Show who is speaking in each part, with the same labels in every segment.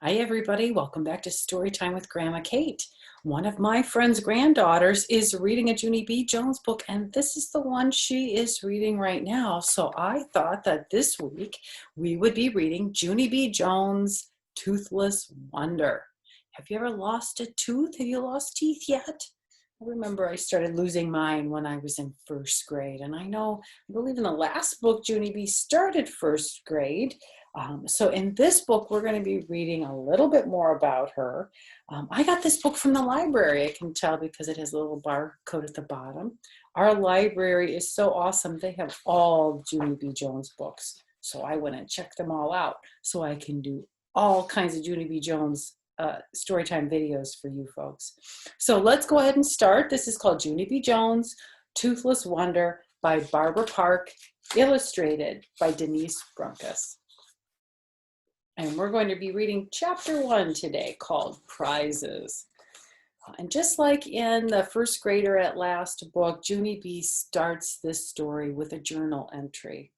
Speaker 1: Hi, everybody. Welcome back to Storytime with Grandma Kate. One of my friend's granddaughters is reading a Junie B. Jones book, and this is the one she is reading right now. So I thought that this week we would be reading Junie B. Jones' Toothless Wonder. Have you ever lost a tooth? Have you lost teeth yet? I remember I started losing mine when I was in first grade, and I believe in the last book, Junie B. started first grade. So in this book, we're going to be reading a little bit more about her. I got this book from the library, I can tell, because it has a little barcode at the bottom. Our library is so awesome. They have all Junie B. Jones books. So I went and checked them all out so I can do all kinds of Junie B. Jones Storytime videos for you folks. So let's go ahead and start. This is called Junie B. Jones, Toothless Wonder by Barbara Park, illustrated by Denise Brunkus. And we're going to be reading chapter 1 today, called Prizes. And just like in the First Grader at Last book, Junie B. starts this story with a journal entry.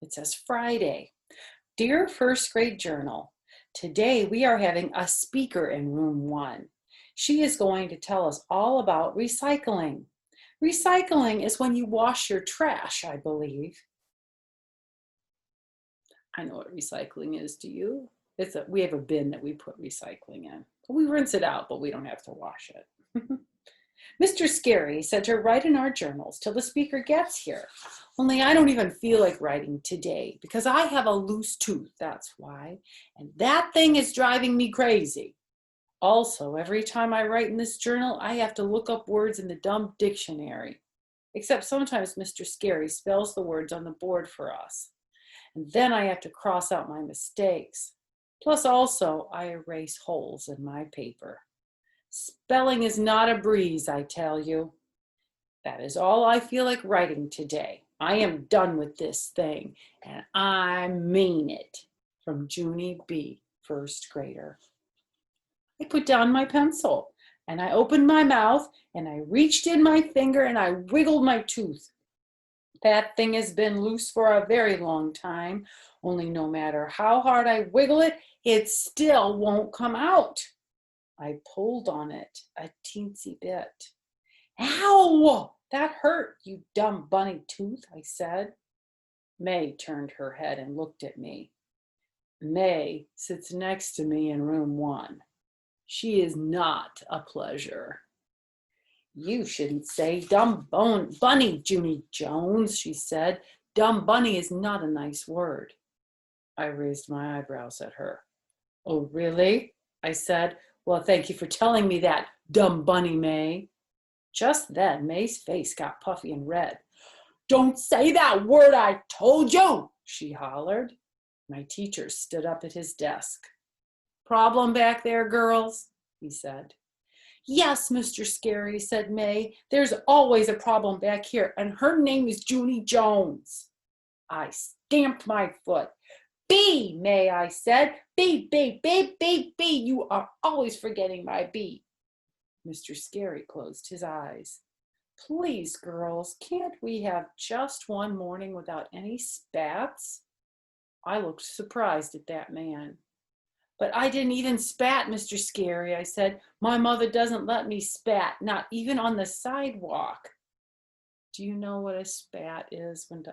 Speaker 1: It says, Friday. Dear First Grade Journal, today we are having a speaker in room 1. She is going to tell us all about recycling. Recycling is when you wash your trash, I believe. I know what recycling is, do you? We have a bin that we put recycling in. We rinse it out, but we don't have to wash it. Mr. Scary said to write in our journals till the speaker gets here. Only I don't even feel like writing today because I have a loose tooth, that's why. And that thing is driving me crazy. Also, every time I write in this journal, I have to look up words in the dumb dictionary. Except sometimes Mr. Scary spells the words on the board for us. And then I have to cross out my mistakes. Plus also, I erase holes in my paper. Spelling is not a breeze, I tell you. That is all I feel like writing today. I am done with this thing, and I mean it. From Junie B., first grader. I put down my pencil, and I opened my mouth, and I reached in my finger, and I wiggled my tooth. That thing has been loose for a very long time, only no matter how hard I wiggle it, it still won't come out. I pulled on it a teensy bit. Ow! That hurt, you dumb bunny tooth, I said. May turned her head and looked at me. May sits next to me in room 1. She is not a pleasure. You shouldn't say dumb bunny, Junie Jones, she said. Dumb bunny is not a nice word. I raised my eyebrows at her. Oh, really? I said. Well, thank you for telling me that, dumb bunny May. Just then, May's face got puffy and red. Don't say that word, I told you, she hollered. My teacher stood up at his desk. Problem back there, girls? He said. Yes, Mr. Scary, said May. There's always a problem back here, and her name is Junie Jones. I stamped my foot. B, May, I said. B, B, B, B, B. You are always forgetting my B. Mr. Scary closed his eyes. Please, girls, can't we have just one morning without any spats? I looked surprised at that man. But I didn't even spat, Mr. Scary, I said. My mother doesn't let me spat, not even on the sidewalk. Do you know what a spat is when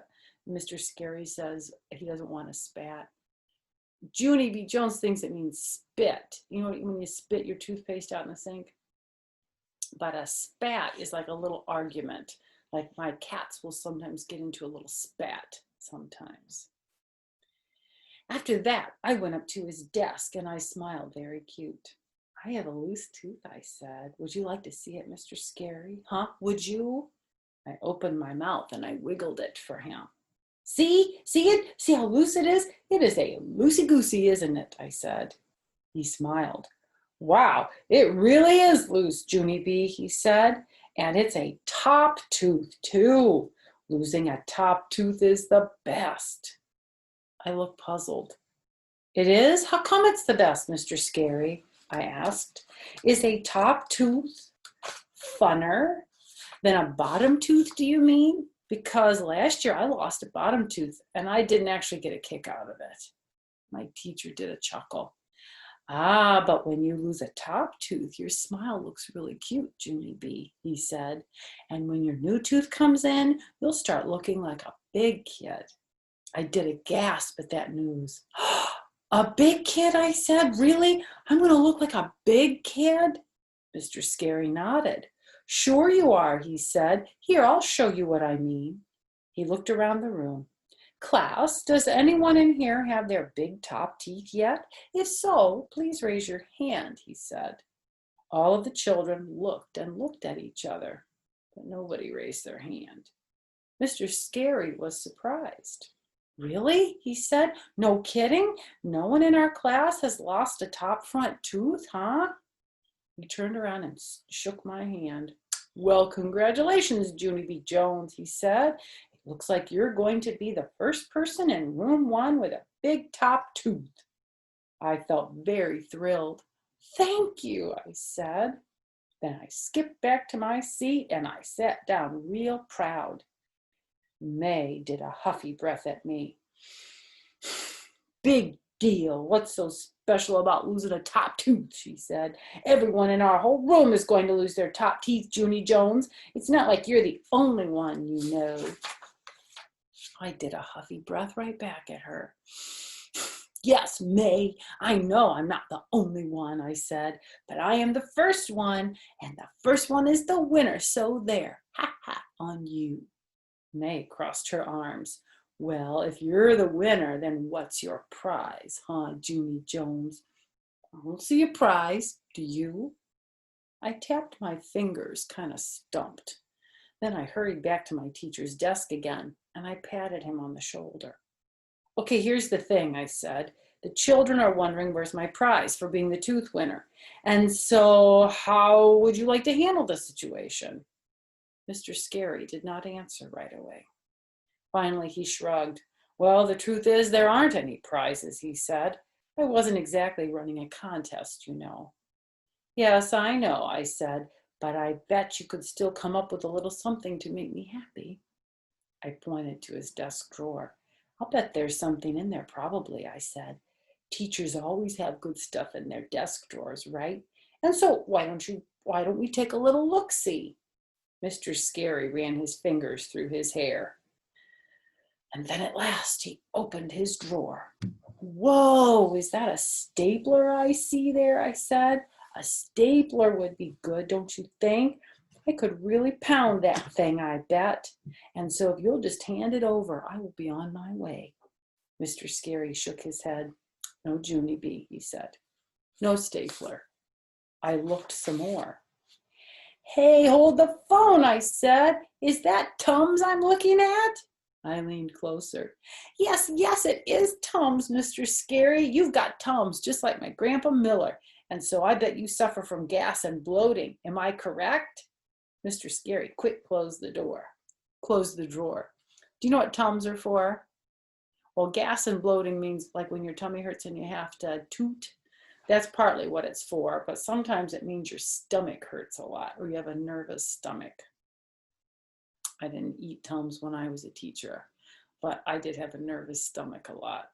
Speaker 1: Mr. Scary says he doesn't want to spat? Junie B. Jones thinks it means spit. You know when you spit your toothpaste out in the sink? But a spat is like a little argument. Like my cats will sometimes get into a little spat sometimes. After that, I went up to his desk and I smiled very cute. I have a loose tooth, I said. Would you like to see it, Mr. Scary? Huh? Would you? I opened my mouth and I wiggled it for him. See? See it? See how loose it is? It is a loosey-goosey, isn't it? I said. He smiled. Wow, it really is loose, Junie B., he said. And it's a top tooth, too. Losing a top tooth is the best. I looked puzzled. It is? How come it's the best, Mr. Scary? I asked. Is a top tooth funner than a bottom tooth, do you mean? Because last year I lost a bottom tooth and I didn't actually get a kick out of it. My teacher did a chuckle. Ah, but when you lose a top tooth, your smile looks really cute, Junie B, he said. And when your new tooth comes in, you'll start looking like a big kid. I did a gasp at that news. A big kid, I said. Really? I'm going to look like a big kid? Mr. Scary nodded. Sure you are, he said. Here, I'll show you what I mean. He looked around the room. Class, does anyone in here have their big top teeth yet? If so, please raise your hand, he said. All of the children looked and looked at each other, but nobody raised their hand. Mr. Scary was surprised. Really? He said. No kidding? No one in our class has lost a top front tooth, huh? He turned around and shook my hand. Well, congratulations, Junie B. Jones, he said. It looks like you're going to be the first person in room 1 with a big top tooth. I felt very thrilled. Thank you, I said. Then I skipped back to my seat and I sat down real proud. May did a huffy breath at me. Big deal. What's so special about losing a top tooth, she said. Everyone in our whole room is going to lose their top teeth, Junie Jones. It's not like you're the only one, you know. I did a huffy breath right back at her. Yes, May, I know I'm not the only one, I said, but I am the first one, and the first one is the winner, so there, ha ha, on you. May crossed her arms. Well, if you're the winner, then what's your prize, huh, Junie Jones? I don't see a prize, do you? I tapped my fingers, kind of stumped. Then I hurried back to my teacher's desk again, and I patted him on the shoulder. Okay, here's the thing, I said. The children are wondering where's my prize for being the tooth winner. And so how would you like to handle the situation? Mr. Scary did not answer right away. Finally, he shrugged. Well, the truth is there aren't any prizes, he said. I wasn't exactly running a contest, you know. Yes, I know, I said, but I bet you could still come up with a little something to make me happy. I pointed to his desk drawer. I'll bet there's something in there, probably, I said. Teachers always have good stuff in their desk drawers, right? And so why don't we take a little look-see? Mr. Scary ran his fingers through his hair. And then at last he opened his drawer. Whoa, is that a stapler I see there? I said. A stapler would be good, don't you think? I could really pound that thing, I bet. And so if you'll just hand it over, I will be on my way. Mr. Scary shook his head. No Junie B, he said. No stapler. I looked some more. Hey, hold the phone, I said. Is that Tums I'm looking at? I leaned closer. Yes, it is Tums, Mr. Scary. You've got Tums, just like my Grandpa Miller. And so I bet you suffer from gas and bloating. Am I correct? Mr. Scary, quick, close the door. Close the drawer. Do you know what Tums are for? Well, gas and bloating means like when your tummy hurts and you have to toot. That's partly what it's for, but sometimes it means your stomach hurts a lot or you have a nervous stomach. I didn't eat Tums when I was a teacher, but I did have a nervous stomach a lot.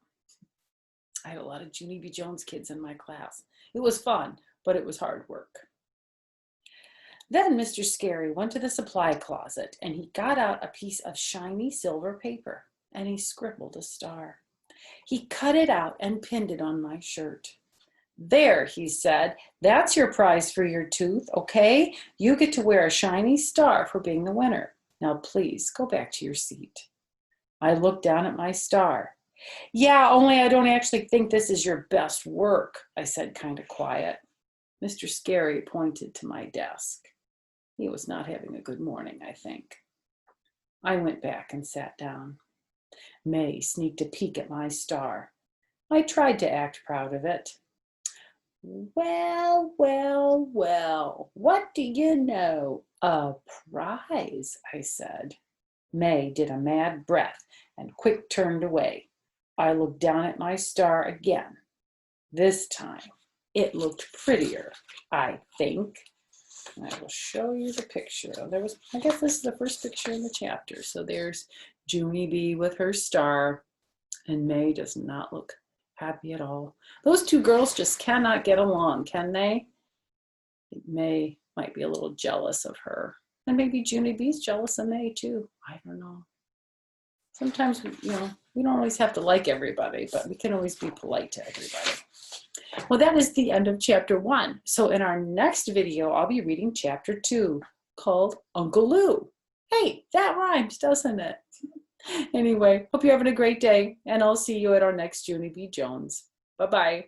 Speaker 1: I had a lot of Junie B. Jones kids in my class. It was fun, but it was hard work. Then Mr. Scary went to the supply closet and he got out a piece of shiny silver paper and he scribbled a star. He cut it out and pinned it on my shirt. There, he said, that's your prize for your tooth, okay? You get to wear a shiny star for being the winner. Now, please go back to your seat. I looked down at my star. Yeah, only I don't actually think this is your best work, I said kind of quiet. Mr. Scary pointed to my desk. He was not having a good morning, I think. I went back and sat down. May sneaked a peek at my star. I tried to act proud of it. Well, what do you know? A prize, I said. May did a mad breath and quick turned away. I looked down at my star again. This time, it looked prettier, I think. And I will show you the picture. I guess this is the first picture in the chapter. So there's Junie B with her star, and May does not look happy at all. Those two girls just cannot get along, can they? May might be a little jealous of her. And maybe Junie B's jealous of May too. I don't know. Sometimes, we don't always have to like everybody, but we can always be polite to everybody. Well, that is the end of chapter 1. So in our next video, I'll be reading chapter 2 called Uncle Lou. Hey, that rhymes, doesn't it? Anyway, hope you're having a great day, and I'll see you at our next Junie B. Jones. Bye-bye.